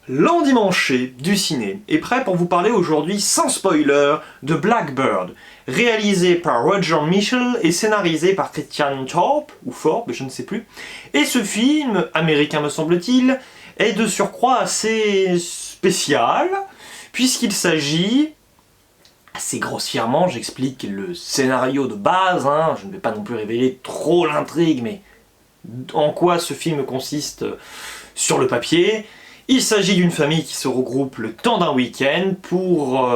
L'endimanché du ciné est prêt pour vous parler aujourd'hui sans spoiler de Blackbird, réalisé par Roger Michell et scénarisé par Christian Thorpe, ou Thorpe, je ne sais plus. Et ce film, américain me semble-t-il, est de surcroît assez spécial, puisqu'il s'agit, assez grossièrement, j'explique le scénario de base, je ne vais pas non plus révéler trop l'intrigue, mais en quoi ce film consiste sur le papier. Il s'agit d'une famille qui se regroupe le temps d'un week-end pour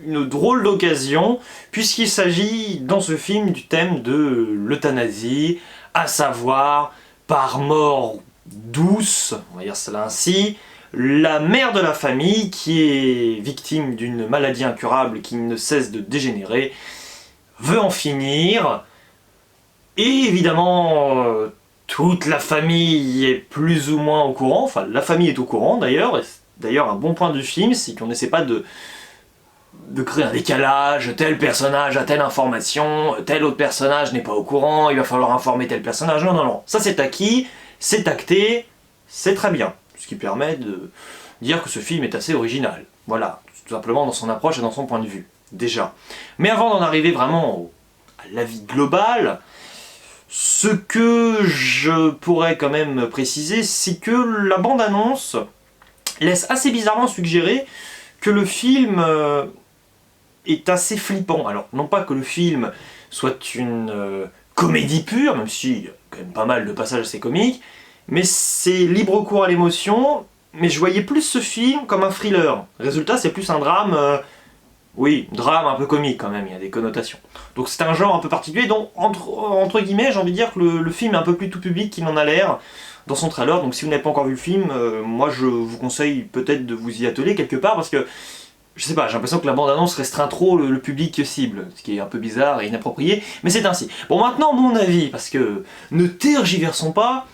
une drôle d'occasion, puisqu'il s'agit dans ce film du thème de l'euthanasie, à savoir, par mort douce, on va dire cela ainsi, la mère de la famille qui est victime d'une maladie incurable qui ne cesse de dégénérer, veut en finir, et évidemment toute la famille est plus ou moins au courant, enfin la famille est au courant d'ailleurs, et d'ailleurs un bon point du film, c'est qu'on n'essaie pas de créer un décalage, tel personnage a telle information, tel autre personnage n'est pas au courant, il va falloir informer tel personnage, non, ça c'est acquis, c'est acté, c'est très bien, ce qui permet de dire que ce film est assez original, voilà, tout simplement dans son approche et dans son point de vue, déjà. Mais avant d'en arriver vraiment à l'avis global, ce que je pourrais quand même préciser, c'est que la bande-annonce laisse assez bizarrement suggérer que le film est assez flippant. Alors, non pas que le film soit une comédie pure, même s'il y a quand même pas mal de passages assez comiques, mais c'est libre cours à l'émotion, mais je voyais plus ce film comme un thriller. Résultat, c'est plus un drame... oui, drame un peu comique quand même, il y a des connotations. Donc c'est un genre un peu particulier, donc entre guillemets, j'ai envie de dire que le film est un peu plus tout public qu'il n'en a l'air dans son trailer, donc si vous n'avez pas encore vu le film, moi je vous conseille peut-être de vous y atteler quelque part, parce que, je sais pas, j'ai l'impression que la bande-annonce restreint trop le public cible, ce qui est un peu bizarre et inapproprié, mais c'est ainsi. Bon, maintenant mon avis, parce que ne tergiversons pas.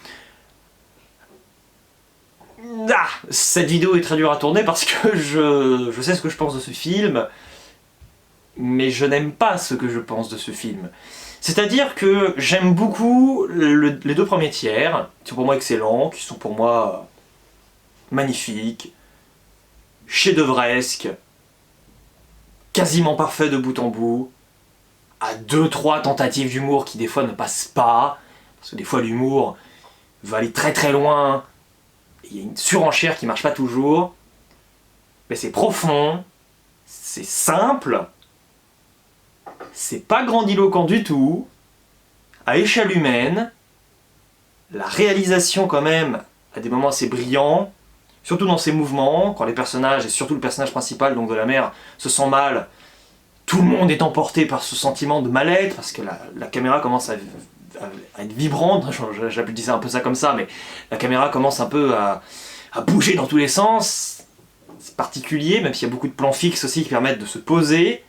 Cette vidéo est très dure à tourner parce que je sais ce que je pense de ce film, mais je n'aime pas ce que je pense de ce film. C'est-à-dire que j'aime beaucoup les deux premiers tiers, qui sont pour moi excellents, qui sont pour moi magnifiques, chef-d'œuvresques, quasiment parfaits de bout en bout, à 2-3 tentatives d'humour qui des fois ne passent pas, parce que des fois l'humour va aller très très loin, il y a une surenchère qui marche pas toujours, mais c'est profond, c'est simple, c'est pas grandiloquent du tout, à échelle humaine, la réalisation quand même à des moments assez brillants, surtout dans ses mouvements, quand les personnages, et surtout le personnage principal, donc de la mère, se sent mal, tout le monde est emporté par ce sentiment de mal-être, parce que la caméra commence à être vibrante, j'ai pu dire un peu ça comme ça, mais la caméra commence un peu à bouger dans tous les sens, c'est particulier, même s'il y a beaucoup de plans fixes aussi qui permettent de se poser,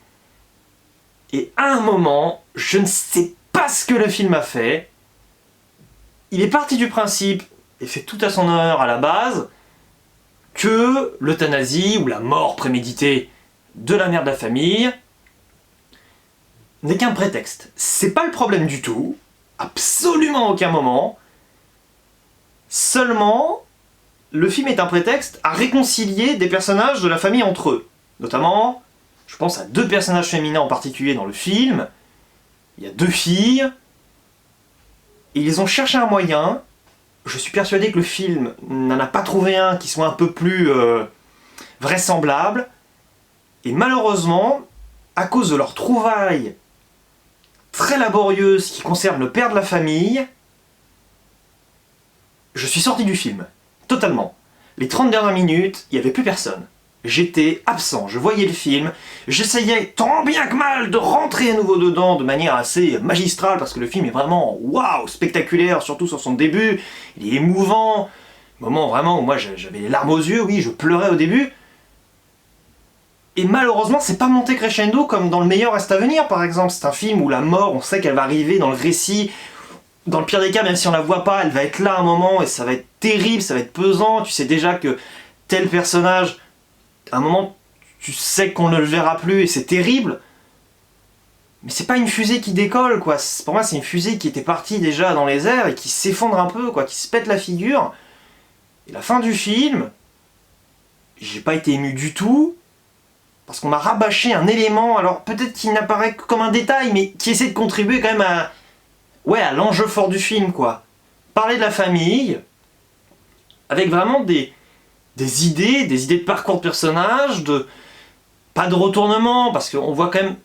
et à un moment, je ne sais pas ce que le film a fait, il est parti du principe, et fait tout à son honneur à la base, que l'euthanasie ou la mort préméditée de la mère de la famille n'est qu'un prétexte. C'est pas le problème du tout, absolument aucun moment, seulement le film est un prétexte à réconcilier des personnages de la famille entre eux. Notamment, je pense à deux personnages féminins en particulier dans le film, il y a deux filles, et ils ont cherché un moyen, je suis persuadé que le film n'en a pas trouvé un qui soit un peu plus vraisemblable, et malheureusement, à cause de leur trouvaille très laborieuse qui concerne le père de la famille, je suis sorti du film, totalement. Les 30 dernières minutes, il n'y avait plus personne. J'étais absent, je voyais le film, j'essayais tant bien que mal de rentrer à nouveau dedans de manière assez magistrale, parce que le film est vraiment, waouh, spectaculaire, surtout sur son début, il est émouvant, moment vraiment où moi j'avais les larmes aux yeux, oui, je pleurais au début, et malheureusement c'est pas monté crescendo comme dans Le meilleur reste à venir par exemple, c'est un film où la mort, on sait qu'elle va arriver dans le récit, dans le pire des cas, même si on la voit pas, elle va être là à un moment, et ça va être terrible, ça va être pesant, tu sais déjà que tel personnage, à un moment, tu sais qu'on ne le verra plus et c'est terrible. Mais c'est pas une fusée qui décolle, quoi. Pour moi, c'est une fusée qui était partie déjà dans les airs et qui s'effondre un peu, quoi, qui se pète la figure. Et la fin du film, j'ai pas été ému du tout, parce qu'on m'a rabâché un élément, alors peut-être qu'il n'apparaît que comme un détail, mais qui essaie de contribuer quand même à... Ouais, à l'enjeu fort du film, quoi. Parler de la famille, avec vraiment des idées de parcours de personnages, pas de retournement, parce qu'on voit quand même...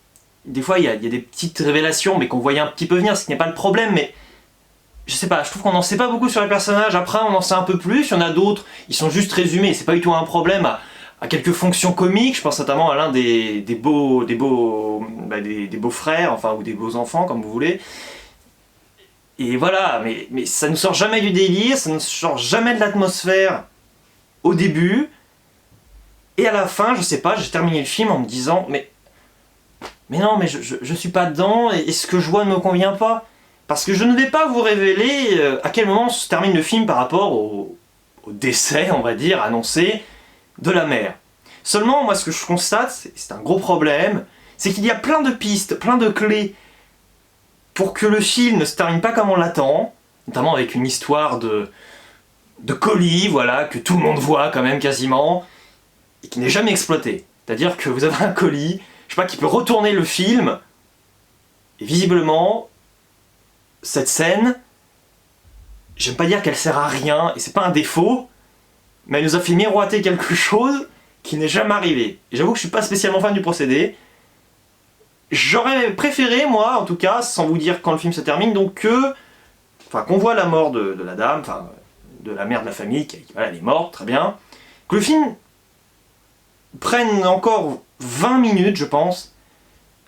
Des fois, il y a des petites révélations, mais qu'on voyait un petit peu venir, ce qui n'est pas le problème, mais... Je sais pas, je trouve qu'on n'en sait pas beaucoup sur les personnages, après on en sait un peu plus, il y en a d'autres, ils sont juste résumés, c'est pas du tout un problème à quelques fonctions comiques, je pense notamment à l'un des beaux frères, enfin, ou des beaux enfants, comme vous voulez. Et voilà, mais ça ne sort jamais du délire, ça ne sort jamais de l'atmosphère au début, et à la fin, je sais pas, j'ai terminé le film en me disant, mais non, mais je suis pas dedans, et ce que je vois ne me convient pas. Parce que je ne vais pas vous révéler à quel moment se termine le film par rapport au décès, on va dire, annoncé de la mère. Seulement, moi, ce que je constate, c'est un gros problème, c'est qu'il y a plein de pistes, plein de clés pour que le film ne se termine pas comme on l'attend, notamment avec une histoire de colis, voilà, que tout le monde voit quand même quasiment, et qui n'est jamais exploité. C'est-à-dire que vous avez un colis, je sais pas, qui peut retourner le film, et visiblement... Cette scène, j'aime pas dire qu'elle sert à rien, et c'est pas un défaut, mais elle nous a fait miroiter quelque chose qui n'est jamais arrivé. Et j'avoue que je suis pas spécialement fan du procédé. J'aurais préféré, moi, en tout cas, sans vous dire quand le film se termine, donc qu'on voit la mort de la dame, enfin, de la mère de la famille, voilà, elle est morte, très bien, que le film prenne encore 20 minutes, je pense,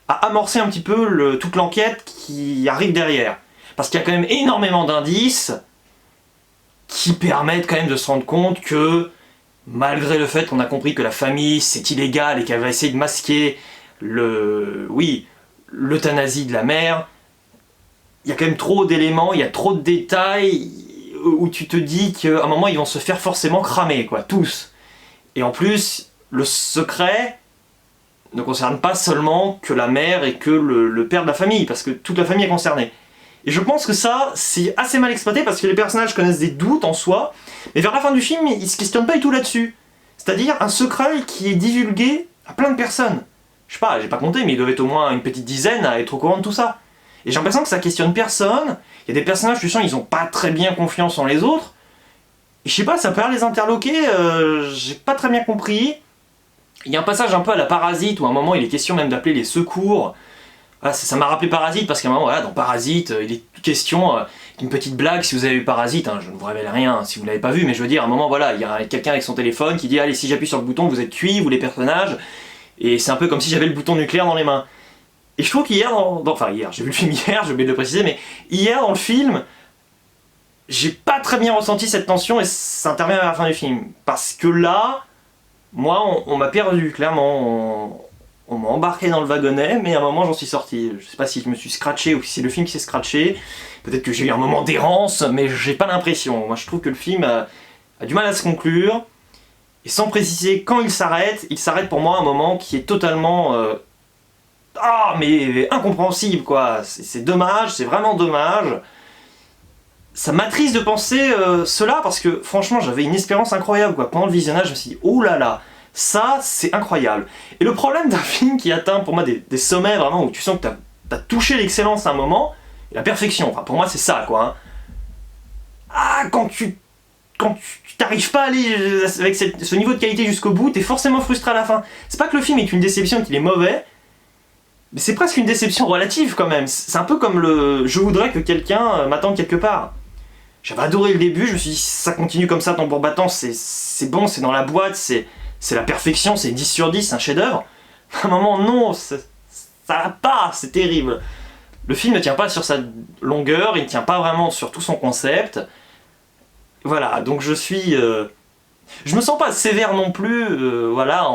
à amorcer un petit peu toute l'enquête qui arrive derrière. Parce qu'il y a quand même énormément d'indices qui permettent quand même de se rendre compte que, malgré le fait qu'on a compris que la famille c'est illégal et qu'elle va essayer de masquer l'euthanasie de la mère, il y a quand même trop d'éléments, il y a trop de détails où tu te dis qu'à un moment ils vont se faire forcément cramer, quoi, tous. Et en plus, le secret ne concerne pas seulement que la mère et que le père de la famille, parce que toute la famille est concernée. Et je pense que ça, c'est assez mal exploité parce que les personnages connaissent des doutes en soi, mais vers la fin du film, ils se questionnent pas du tout là-dessus. C'est-à-dire un secret qui est divulgué à plein de personnes. Je sais pas, j'ai pas compté, mais il doit être au moins une petite dizaine à être au courant de tout ça. Et j'ai l'impression que ça questionne personne, il y a des personnages, tu sens, ils ont pas très bien confiance en les autres, et je sais pas, ça peut les interloquer, j'ai pas très bien compris. Il y a un passage un peu à la Parasite, où à un moment il est question même d'appeler les secours. Voilà, ça m'a rappelé Parasite, parce qu'à un moment, voilà, dans Parasite, il est question d'une petite blague, si vous avez vu Parasite, hein, je ne vous révèle rien si vous l'avez pas vu, mais je veux dire, à un moment, voilà, il y a quelqu'un avec son téléphone qui dit « Allez, si j'appuie sur le bouton, vous êtes cuits, vous les personnages », et c'est un peu comme si j'avais le bouton nucléaire dans les mains. Et je trouve qu'hier, hier, j'ai vu le film hier, j'ai oublié de le préciser, mais hier, dans le film, j'ai pas très bien ressenti cette tension, et ça intervient à la fin du film. Parce que là, moi, on m'a perdu, clairement. On m'a embarqué dans le wagonnet, mais à un moment j'en suis sorti. Je sais pas si je me suis scratché ou si c'est le film qui s'est scratché. Peut-être que j'ai eu un moment d'errance, mais j'ai pas l'impression. Moi je trouve que le film a du mal à se conclure. Et sans préciser quand il s'arrête pour moi à un moment qui est totalement... mais incompréhensible, quoi. C'est dommage, c'est vraiment dommage. Ça m'attriste de penser cela, parce que franchement j'avais une espérance incroyable, quoi. Pendant le visionnage je me suis dit, oh là là, ça, c'est incroyable. Et le problème d'un film qui atteint pour moi des sommets vraiment où tu sens que t'as touché l'excellence à un moment, et la perfection, enfin pour moi c'est ça, quoi. Hein. Ah, quand tu t'arrives pas à aller avec ce niveau de qualité jusqu'au bout, t'es forcément frustré à la fin. C'est pas que le film est une déception, qu'il est mauvais, mais c'est presque une déception relative quand même. C'est un peu comme je voudrais que quelqu'un m'attende quelque part. J'avais adoré le début, je me suis dit, ça continue comme ça, tambour battant, c'est bon, c'est dans la boîte, c'est la perfection, c'est 10 sur 10, c'est un chef-d'œuvre. À un moment, non, ça va pas, c'est terrible. Le film ne tient pas sur sa longueur, il ne tient pas vraiment sur tout son concept. Voilà, donc je me sens pas sévère non plus, voilà,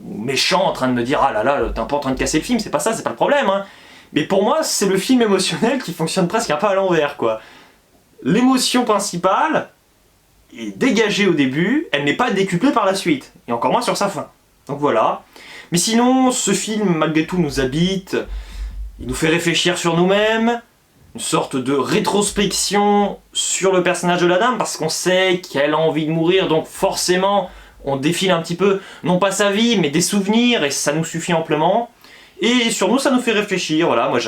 méchant, en train de me dire « Ah là là, t'es un peu en train de casser le film », c'est pas ça, c'est pas le problème, hein. Mais pour moi, c'est le film émotionnel qui fonctionne presque un peu à l'envers, quoi. L'émotion principale est dégagée au début, elle n'est pas décuplée par la suite, et encore moins sur sa fin. Donc voilà. Mais sinon, ce film, malgré tout, nous habite, il nous fait réfléchir sur nous-mêmes, une sorte de rétrospection sur le personnage de la dame, parce qu'on sait qu'elle a envie de mourir, donc forcément, on défile un petit peu, non pas sa vie, mais des souvenirs, et ça nous suffit amplement. Et sur nous, ça nous fait réfléchir, voilà, moi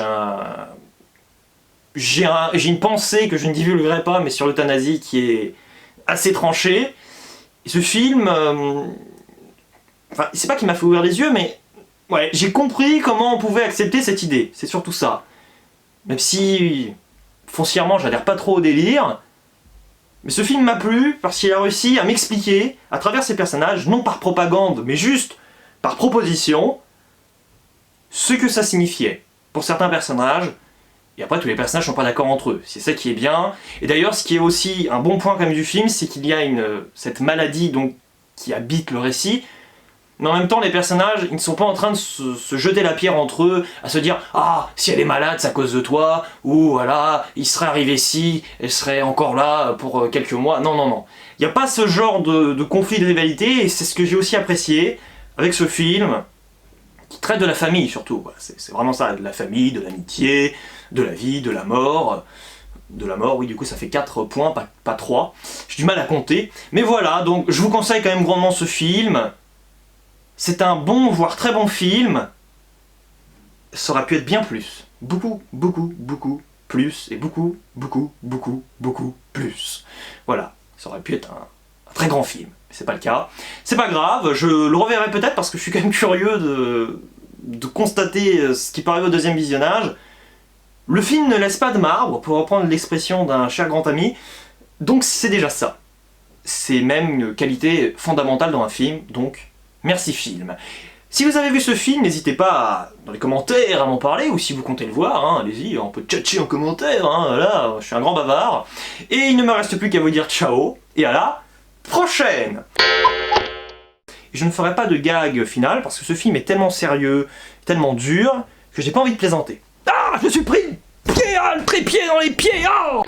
j'ai une pensée que je ne divulguerai pas, mais sur l'euthanasie qui est assez tranchée. Et ce film, enfin, c'est pas qu'il m'a fait ouvrir les yeux, mais ouais, j'ai compris comment on pouvait accepter cette idée, c'est surtout ça. Même si, foncièrement, j'adhère pas trop au délire, mais ce film m'a plu parce qu'il a réussi à m'expliquer, à travers ses personnages, non par propagande, mais juste par proposition, ce que ça signifiait pour certains personnages. Et après, tous les personnages sont pas d'accord entre eux. C'est ça qui est bien. Et d'ailleurs, ce qui est aussi un bon point quand même du film, c'est qu'il y a cette maladie donc, qui habite le récit. Mais en même temps, les personnages, ils ne sont pas en train de se jeter la pierre entre eux, à se dire « Ah, si elle est malade, c'est à cause de toi » ou « Voilà, il serait arrivé ci, elle serait encore là pour quelques mois. » Non, non, non. Il n'y a pas ce genre de conflit de rivalité, et c'est ce que j'ai aussi apprécié avec ce film, qui traite de la famille surtout. C'est vraiment ça, de la famille, de l'amitié, de la vie, de la mort. De la mort, oui, du coup ça fait 4 points, pas 3. J'ai du mal à compter. Mais voilà, donc je vous conseille quand même grandement ce film. C'est un bon, voire très bon film. Ça aurait pu être bien plus. Beaucoup, beaucoup, beaucoup plus. Et beaucoup, beaucoup, beaucoup, beaucoup plus. Voilà, ça aurait pu être un très grand film. Mais c'est pas le cas. C'est pas grave, je le reverrai peut-être parce que je suis quand même curieux de constater ce qui peut arriver au deuxième visionnage. Le film ne laisse pas de marbre, pour reprendre l'expression d'un cher grand ami, donc c'est déjà ça. C'est même une qualité fondamentale dans un film, donc merci film. Si vous avez vu ce film, n'hésitez pas dans les commentaires à m'en parler, ou si vous comptez le voir, hein, allez-y, on peut tchatcher en commentaire, hein, voilà, je suis un grand bavard. Et il ne me reste plus qu'à vous dire ciao, et à la prochaine. Je ne ferai pas de gag final, parce que ce film est tellement sérieux, tellement dur, que j'ai pas envie de plaisanter. Ah, je me suis pris le trépied dans les pieds, oh